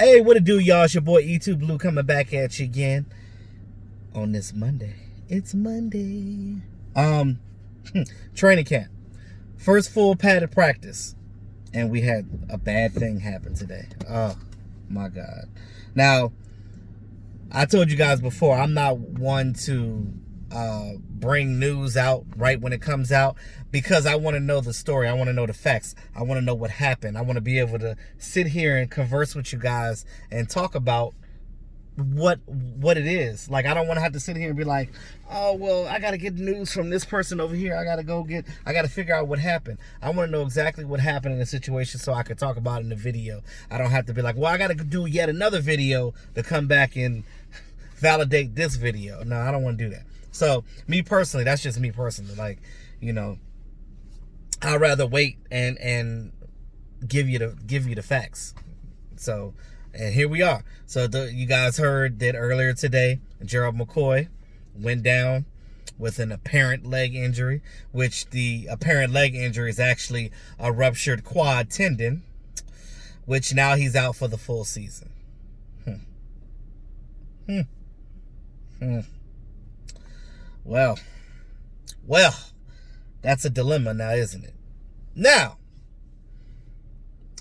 Hey, what it do, y'all? It's your boy E2 Blue coming back at you again on this Monday. It's Monday. Training camp. First full padded practice. And we had a bad thing happen today. Oh, my God. Now, I told you guys before, I'm not one to bring news out right when it comes out because I want to know the story. I want to know the facts. I want to know what happened. I want to be able to sit here and converse with you guys and talk about what it is. Like, I don't want to have to sit here and be like, oh, well, I got to get news from this person over here. I got to figure out what happened. I want to know exactly what happened in the situation so I can talk about it in the video. I don't have to be like, well, I got to do yet another video to come back and validate this video. No, I don't want to do that. So me personally, that's just me personally. Like, you know, I'd rather wait and give you the facts. So, and here we are. So you guys heard that earlier today, Gerald McCoy went down with an apparent leg injury, which the apparent leg injury is actually a ruptured quad tendon, which now he's out for the full season. Well, that's a dilemma now, isn't it? Now,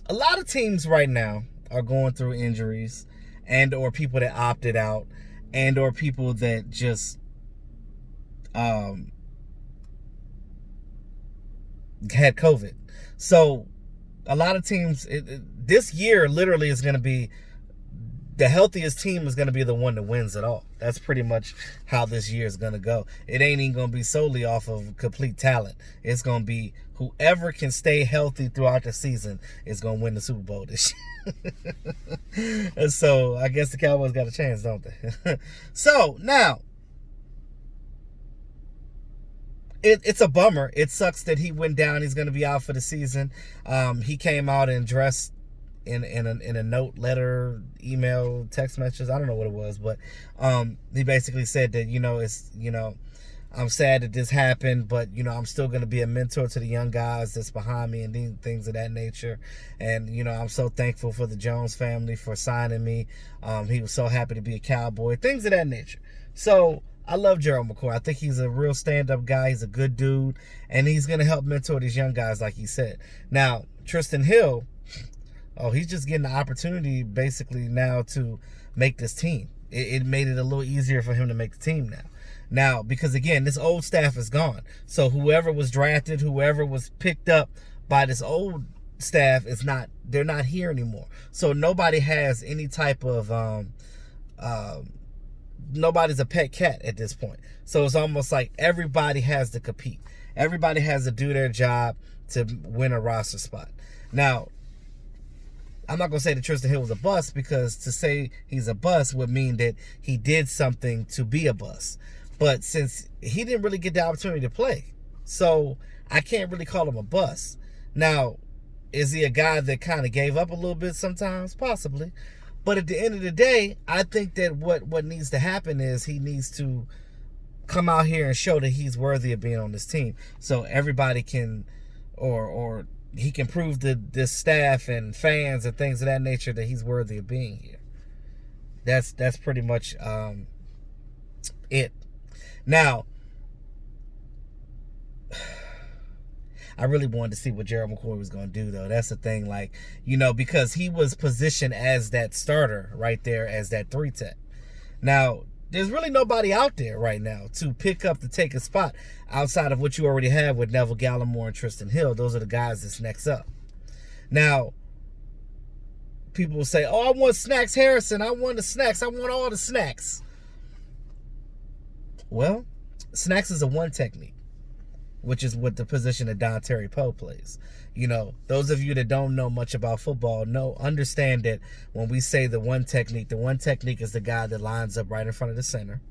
a lot of teams right now are going through injuries and or people that opted out and or people that just had COVID. So a lot of teams, this year literally is going to be, the healthiest team is going to be the one that wins it all. That's pretty much how this year is going to go. It ain't even going to be solely off of complete talent. It's going to be whoever can stay healthy throughout the season is going to win the Super Bowl this year. And so I guess the Cowboys got a chance, don't they? So now, it's a bummer. It sucks that he went down. He's going to be out for the season. He came out and dressed in a note, letter, email, text message. I don't know what it was, but he basically said that, I'm sad that this happened, but I'm still going to be a mentor to the young guys that's behind me and things of that nature. And I'm so thankful for the Jones family for signing me. He was so happy to be a Cowboy, things of that nature. So I love Gerald McCoy. I think he's a real stand-up guy. He's a good dude, and he's going to help mentor these young guys, like he said. Now, Tristan Hill, he's just getting the opportunity basically now to make this team. It made it a little easier for him to make the team now. Now, because again, this old staff is gone. So whoever was drafted, whoever was picked up by this old staff they're not here anymore. So nobody has any type of, nobody's a pet cat at this point. So it's almost like everybody has to compete. Everybody has to do their job to win a roster spot. Now, I'm not going to say that Tristan Hill was a bust, because to say he's a bust would mean that he did something to be a bust. But since he didn't really get the opportunity to play, so I can't really call him a bust. Now, is he a guy that kind of gave up a little bit sometimes? Possibly. But at the end of the day, I think that what needs to happen is he needs to come out here and show that he's worthy of being on this team. So everybody can, or he can prove to this staff and fans and things of that nature that he's worthy of being here. That's pretty much it. Now, I really wanted to see what Gerald McCoy was going to do, though. That's the thing, like, because he was positioned as that starter right there, as that 3-tech. Now, there's really nobody out there right now to pick up to take a spot outside of what you already have with Neville Gallimore and Tristan Hill. Those are the guys that's next up. Now, people will say, oh, I want Snacks Harrison. I want the snacks. I want all the snacks. Well, Snacks is a one technique, which is what the position that Don Terry Poe plays. Those of you that don't know much about football understand that when we say the one technique is the guy that lines up right in front of the center.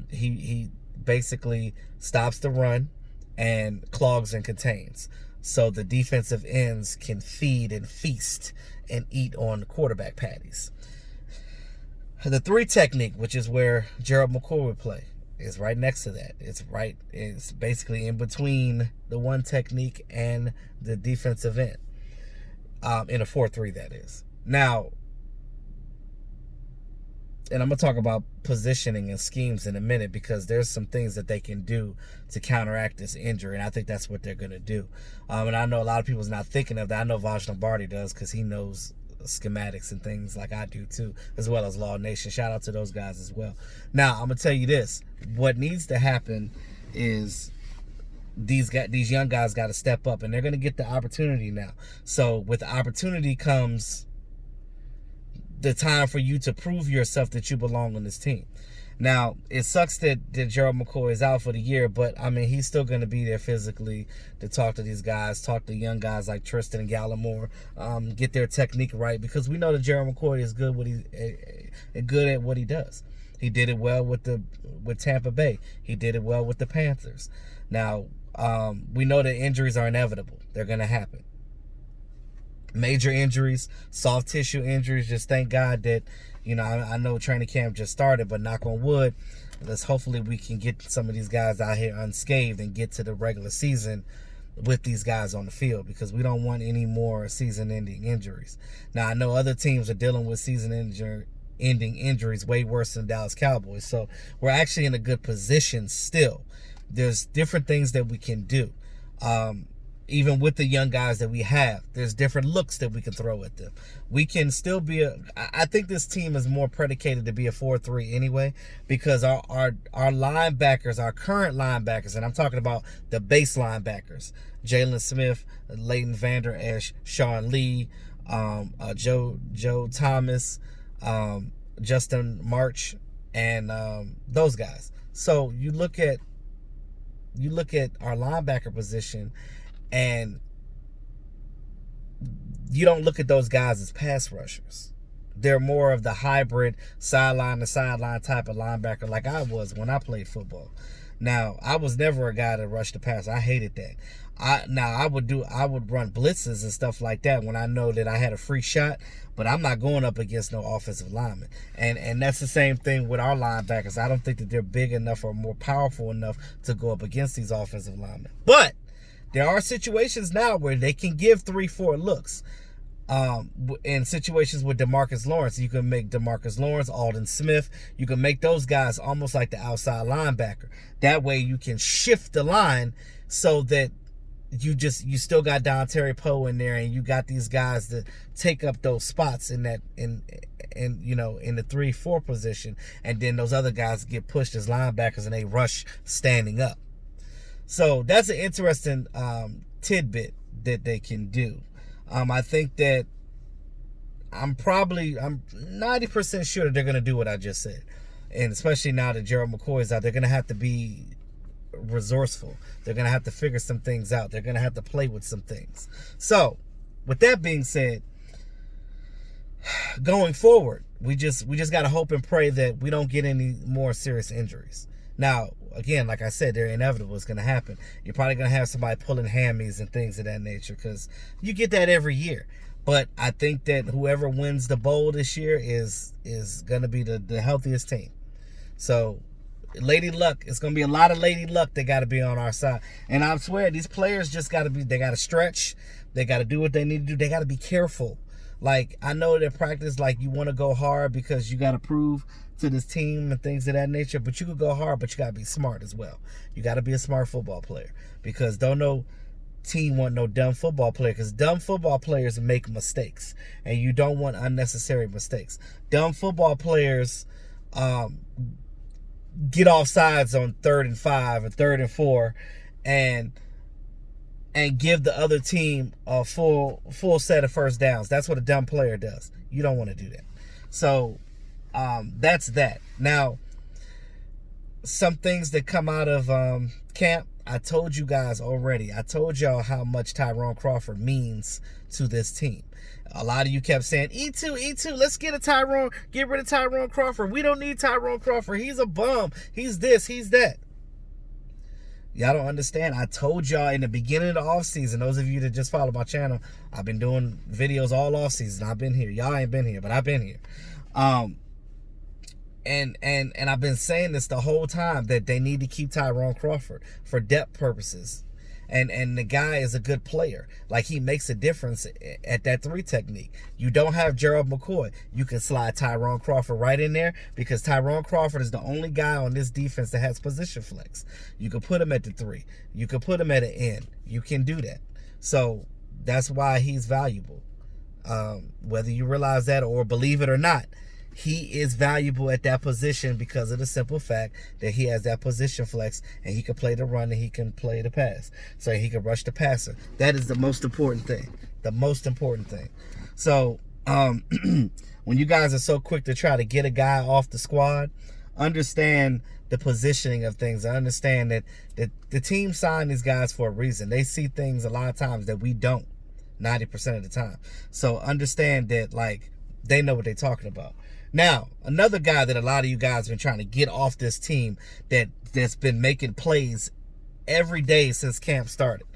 He basically stops the run and clogs and contains, so the defensive ends can feed and feast and eat on the quarterback patties. The 3 technique, which is where Gerald McCoy would play, is right next to that. It's basically in between the 1 technique and the defensive end. In a 4-3, that is. Now, and I'm going to talk about positioning and schemes in a minute, because there's some things that they can do to counteract this injury, and I think that's what they're going to do. And I know a lot of people's not thinking of that. I know Vaj Lombardi does, because he knows schematics and things like I do too, as well as Law Nation. Shout out to those guys as well. Now, I'm going to tell you this. What needs to happen is these young guys got to step up, and they're going to get the opportunity now. So with the opportunity comes the time for you to prove yourself that you belong on this team. Now, it sucks that Gerald McCoy is out for the year, but, I mean, he's still going to be there physically to talk to these guys, talk to young guys like Tristan and Gallimore, get their technique right, because we know that Gerald McCoy is good at what he does. He did it well with Tampa Bay. He did it well with the Panthers. Now, we know that injuries are inevitable. They're going to happen. Major injuries, soft tissue injuries, just thank God that, I know training camp just started, but knock on wood, hopefully we can get some of these guys out here unscathed and get to the regular season with these guys on the field, because we don't want any more season-ending injuries. Now, I know other teams are dealing with season-ending injuries way worse than Dallas Cowboys, so we're actually in a good position still. There's different things that we can do. Even with the young guys that we have, there's different looks that we can throw at them. We can still be I think this team is more predicated to be a 4-3 anyway, because our linebackers, our current linebackers, and I'm talking about the base linebackers, Jalen Smith, Leighton Vander Esch, Sean Lee, Joe Thomas, Justin March, and those guys. So you look at our linebacker position, and you don't look at those guys as pass rushers. They're more of the hybrid sideline to sideline type of linebacker, like I was when I played football. Now, I was never a guy that rushed the pass. I hated that. I would run blitzes and stuff like that when I know that I had a free shot, but I'm not going up against no offensive lineman. And that's the same thing with our linebackers. I don't think that they're big enough or more powerful enough to go up against these offensive linemen. But there are situations now where they can give 3-4 looks. In situations with DeMarcus Lawrence, you can make DeMarcus Lawrence, Alden Smith, you can make those guys almost like the outside linebacker. That way you can shift the line so that you still got Don Terry Poe in there, and you got these guys that take up those spots in the 3-4 position, and then those other guys get pushed as linebackers and they rush standing up. So that's an interesting tidbit that they can do. I think that I'm 90% sure that they're going to do what I just said. And especially now that Gerald McCoy is out, they're going to have to be resourceful. They're going to have to figure some things out. They're going to have to play with some things. So, with that being said, going forward, we just got to hope and pray that we don't get any more serious injuries. Now, again, like I said, they're inevitable. It's going to happen. You're probably going to have somebody pulling hammies and things of that nature, because you get that every year. But I think that whoever wins the bowl this year is going to be the healthiest team. So, Lady Luck, it's going to be a lot of Lady Luck that got to be on our side. And I swear, these players just got to they got to stretch. They got to do what they need to do. They got to be careful. Like, I know that practice, like, you want to go hard because you got to prove to this team and things of that nature, but you could go hard, but you got to be smart as well. You got to be a smart football player, because don't no team want no dumb football player, because dumb football players make mistakes, and you don't want unnecessary mistakes. Dumb football players get off sides on 3rd and 5 and 3rd and 4 and give the other team a full set of first downs. That's what a dumb player does. You don't want to do that. So that's that. Now, some things that come out of camp, I told you guys already. I told y'all how much Tyrone Crawford means to this team. A lot of you kept saying, E2, let's get rid of Tyrone Crawford. We don't need Tyrone Crawford. He's a bum. He's this, he's that. Y'all don't understand. I told y'all in the beginning of the offseason, those of you that just follow my channel, I've been doing videos all offseason. I've been here. Y'all ain't been here, but I've been here. And I've been saying this the whole time, that they need to keep Tyrone Crawford for depth purposes. And the guy is a good player. Like, he makes a difference at that 3 technique. You don't have Gerald McCoy. You can slide Tyrone Crawford right in there, because Tyrone Crawford is the only guy on this defense that has position flex. You can put him at the 3. You can put him at an end. You can do that. So that's why he's valuable. Whether you realize that or believe it or not, he is valuable at that position because of the simple fact that he has that position flex, and he can play the run and he can play the pass. So he can rush the passer. That is the most important thing. The most important thing. So when you guys are so quick to try to get a guy off the squad, understand the positioning of things. I understand that the team signed these guys for a reason. They see things a lot of times that we don't, 90% of the time. So understand that, like, they know what they're talking about. Now, another guy that a lot of you guys have been trying to get off this team that's been making plays every day since camp started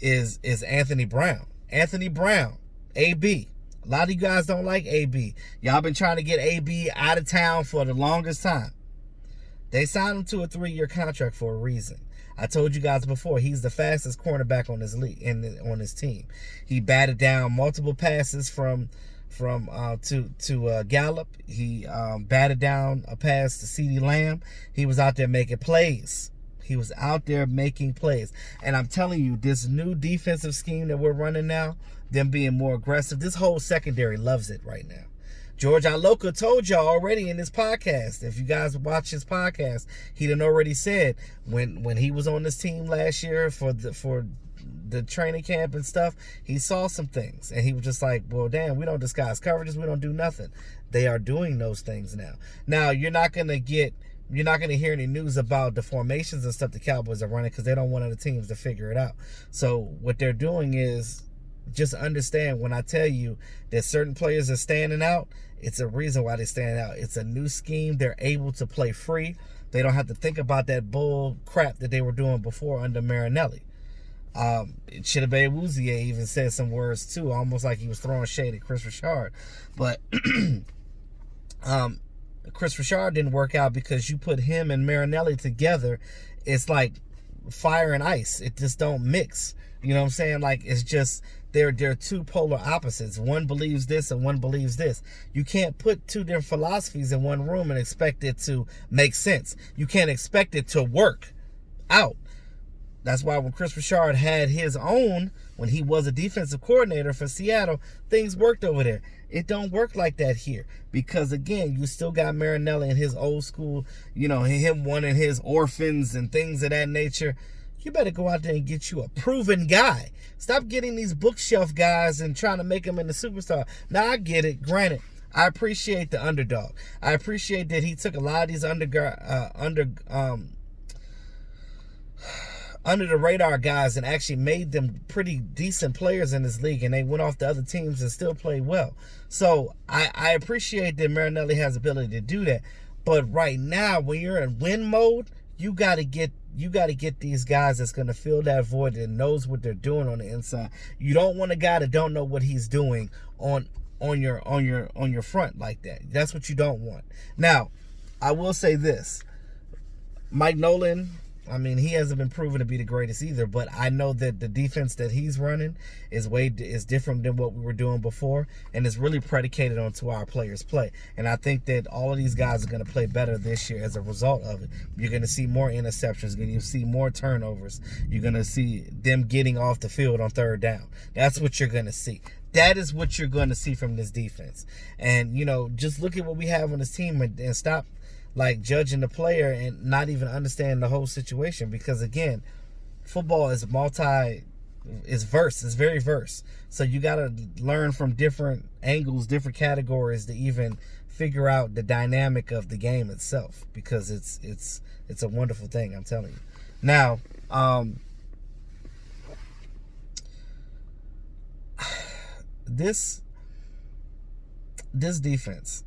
is Anthony Brown. Anthony Brown, AB. A lot of you guys don't like AB. Y'all been trying to get AB out of town for the longest time. They signed him to a 3-year contract for a reason. I told you guys before, he's the fastest cornerback on his league on his team. He batted down multiple passes to Gallup. He batted down a pass to CeeDee Lamb. He was out there making plays. He was out there making plays. And I'm telling you, this new defensive scheme that we're running now, them being more aggressive, this whole secondary loves it right now. George Iloka told y'all already in his podcast. If you guys watch his podcast, he done already said when he was on this team last year for the training camp and stuff, he saw some things, and he was just like, well, damn, we don't disguise coverages, we don't do nothing. They are doing those things now. Now, you're not gonna hear any news about the formations and stuff the Cowboys are running, because they don't want other teams to figure it out. So what they're doing is, just understand when I tell you that certain players are standing out, it's a reason why they stand out. It's a new scheme. They're able to play free. They don't have to think about that bull crap that they were doing before under Marinelli. Chidobe Awuzie even said some words too, almost like he was throwing shade at Chris Richard. But Chris Richard didn't work out because you put him and Marinelli together, it's like fire and ice. It just don't mix. You know what I'm saying? Like, it's just, they're two polar opposites. One believes this and one believes this. You can't put two different philosophies in one room and expect it to make sense. You can't expect it to work out. That's why when Chris Richard had his own, when he was a defensive coordinator for Seattle, things worked over there. It don't work like that here. Because, again, you still got Marinelli and his old school, you know, him wanting his orphans and things of that nature. You better go out there and get you a proven guy. Stop getting these bookshelf guys and trying to make them into superstar. Now, I get it. Granted, I appreciate the underdog. I appreciate that he took a lot of these under the radar guys and actually made them pretty decent players in this league, and they went off to other teams and still played well. So I appreciate that Marinelli has the ability to do that. But right now, when you're in win mode, you got to get these guys that's going to fill that void and knows what they're doing on the inside. You don't want a guy that don't know what he's doing on your front like that. That's what you don't want. Now, I will say this. Mike Nolan, I mean, he hasn't been proven to be the greatest either, but I know that the defense that he's running is different than what we were doing before, and it's really predicated on to our players' play. And I think that all of these guys are going to play better this year as a result of it. You're going to see more interceptions. You're going to see more turnovers. You're going to see them getting off the field on third down. That's what you're going to see. That is what you're going to see from this defense. And, you know, just look at what we have on this team and stop like judging the player and not even understand the whole situation, because again, football is it's very verse. So you got to learn from different angles, different categories to even figure out the dynamic of the game itself, because it's a wonderful thing, I'm telling you. Now, this defense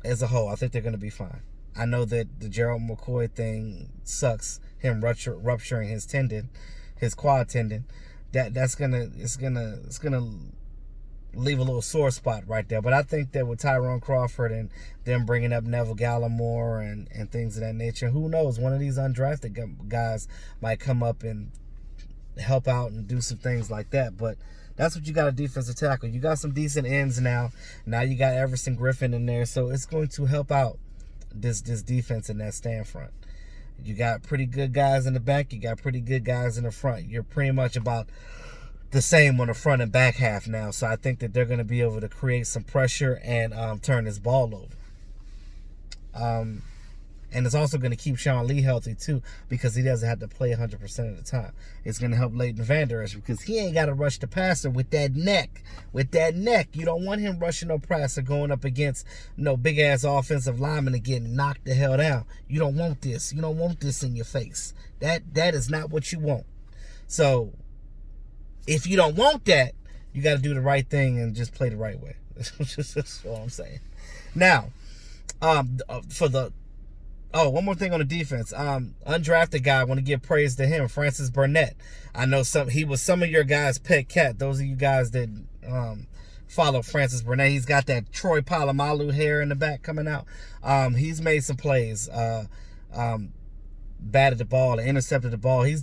as a whole, I think they're going to be fine. I know that the Gerald McCoy thing sucks, him rupturing his tendon, his quad tendon. It's gonna leave a little sore spot right there. But I think that with Tyrone Crawford and them bringing up Neville Gallimore and things of that nature, who knows? One of these undrafted guys might come up and help out and do some things like that. But that's what you got, a defensive tackle. You got some decent ends now. Now you got Everson Griffin in there, so it's going to help out this defense in that stand front. You got pretty good guys in the back. You got pretty good guys in the front. You're pretty much about the same on the front and back half now. So I think that they're going to be able to create some pressure and turn this ball over. And it's also going to keep Sean Lee healthy, too, because he doesn't have to play 100% of the time. It's going to help Leighton Vander Esch because he ain't got to rush the passer with that neck. With that neck, you don't want him rushing no passer going up against no big-ass offensive lineman and getting knocked the hell down. You don't want this. You don't want this in your face. That is not what you want. So, if you don't want that, you got to do the right thing and just play the right way. That's all I'm saying. Now, one more thing on the defense. Undrafted guy, I want to give praise to him, Francis Burnett. I know he was some of your guys' pet cat. Those of you guys that follow Francis Burnett, he's got that Troy Polamalu hair in the back coming out. He's made some plays. Batted the ball, intercepted the ball. He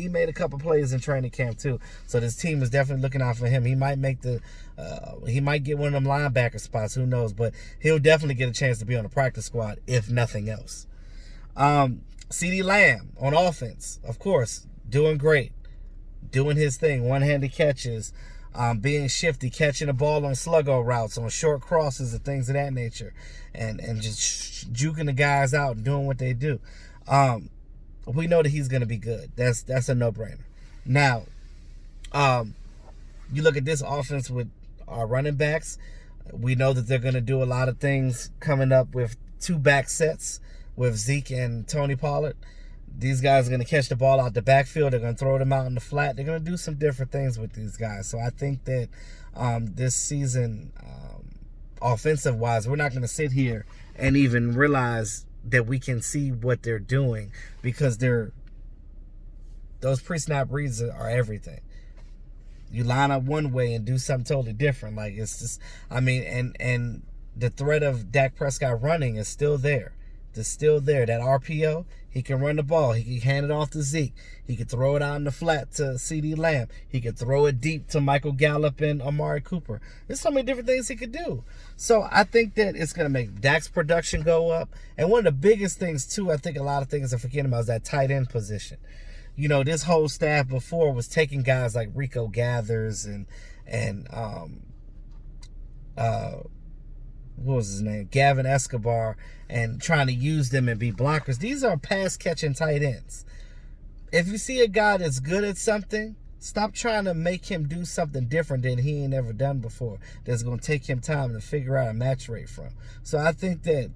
made a couple plays in training camp too. So this team is definitely looking out for him. He might get one of them linebacker spots. Who knows? But he'll definitely get a chance to be on the practice squad if nothing else. CeeDee Lamb on offense, of course, doing great, doing his thing. One-handed catches, being shifty, catching the ball on sluggo routes, on short crosses and things of that nature, and just juking the guys out and doing what they do. We know that he's going to be good. That's a no-brainer. Now, you look at this offense with our running backs. We know that they're going to do a lot of things coming up with two back sets with Zeke and Tony Pollard. These guys are going to catch the ball out the backfield. They're going to throw them out in the flat. They're going to do some different things with these guys. So I think that this season, offensive-wise, we're not going to sit here and even realize that we can see what they're doing because those pre-snap reads are everything. You line up one way and do something totally different. Like, it's just, and the threat of Dak Prescott running is still there. It's still there. That RPO, he can run the ball. He can hand it off to Zeke. He can throw it out in the flat to CeeDee Lamb. He can throw it deep to Michael Gallup and Amari Cooper. There's so many different things he could do. So I think that it's going to make Dak's production go up. And one of the biggest things, too, I think a lot of things are forgetting about is that tight end position. You know, this whole staff before was taking guys like Rico Gathers and what was his name? Gavin Escobar, and trying to use them and be blockers. These are pass-catching tight ends. If you see a guy that's good at something, stop trying to make him do something different than he ain't ever done before. That's going to take him time to figure out a match rate from. So I think that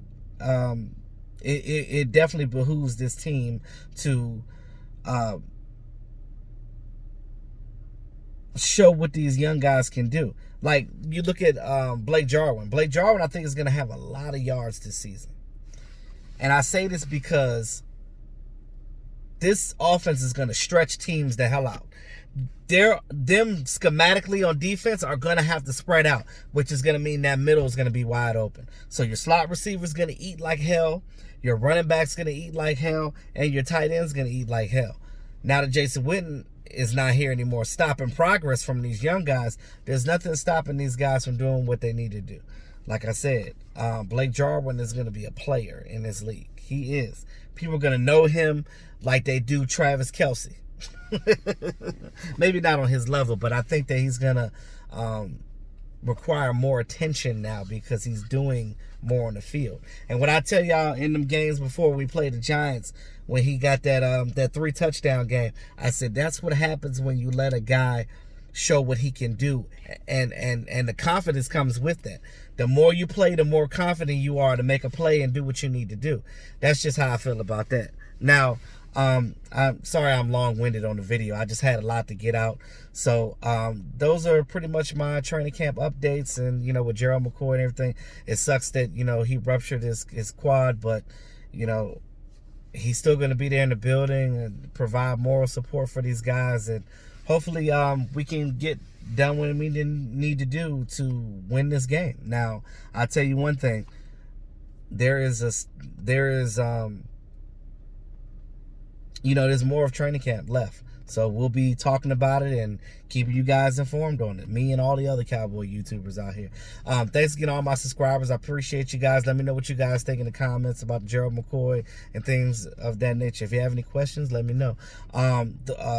it definitely behooves this team to show what these young guys can do. Like, you look at Blake Jarwin. Blake Jarwin, I think, is going to have a lot of yards this season. And I say this because this offense is going to stretch teams the hell out. Them schematically on defense are going to have to spread out, which is going to mean that middle is going to be wide open. So your slot receiver is going to eat like hell. Your running back's going to eat like hell. And your tight end's going to eat like hell. Now that Jason Witten is not here anymore, stopping progress from these young guys, there's nothing stopping these guys from doing what they need to do. Like I said, Blake Jarwin is going to be a player in this league. He is. People are going to know him like they do Travis Kelce. Maybe not on his level, but I think that he's going to require more attention now because he's doing more on the field. And what I tell y'all in them games before we played the Giants, when he got that 3-touchdown game, I said that's what happens when you let a guy show what he can do, and the confidence comes with that. The more you play, the more confident you are to make a play and do what you need to do. That's just how I feel about that. Now, I'm sorry I'm long-winded on the video. I just had a lot to get out. So those are pretty much my training camp updates, and with Gerald McCoy and everything. It sucks that he ruptured his quad, but he's still going to be there in the building and provide moral support for these guys, and hopefully we can get done what we need to do to win this game. Now, I'll tell you one thing. There's more of training camp left. So we'll be talking about it and keeping you guys informed on it. Me and all the other cowboy YouTubers out here. Thanks again, all my subscribers. I appreciate you guys. Let me know what you guys think in the comments about Gerald McCoy and things of that nature. If you have any questions, let me know.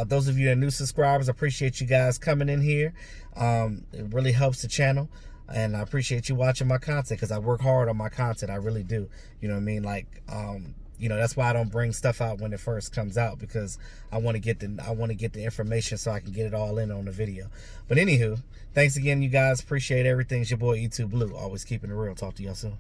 Those of you that are new subscribers, I appreciate you guys coming in here. It really helps the channel. And I appreciate you watching my content, because I work hard on my content. I really do. You know what I mean? Like, you know, that's why I don't bring stuff out when it first comes out, because I want to get the information so I can get it all in on the video. But anywho, thanks again, you guys. Appreciate everything. It's your boy E2 Blue, always keeping it real. Talk to y'all soon.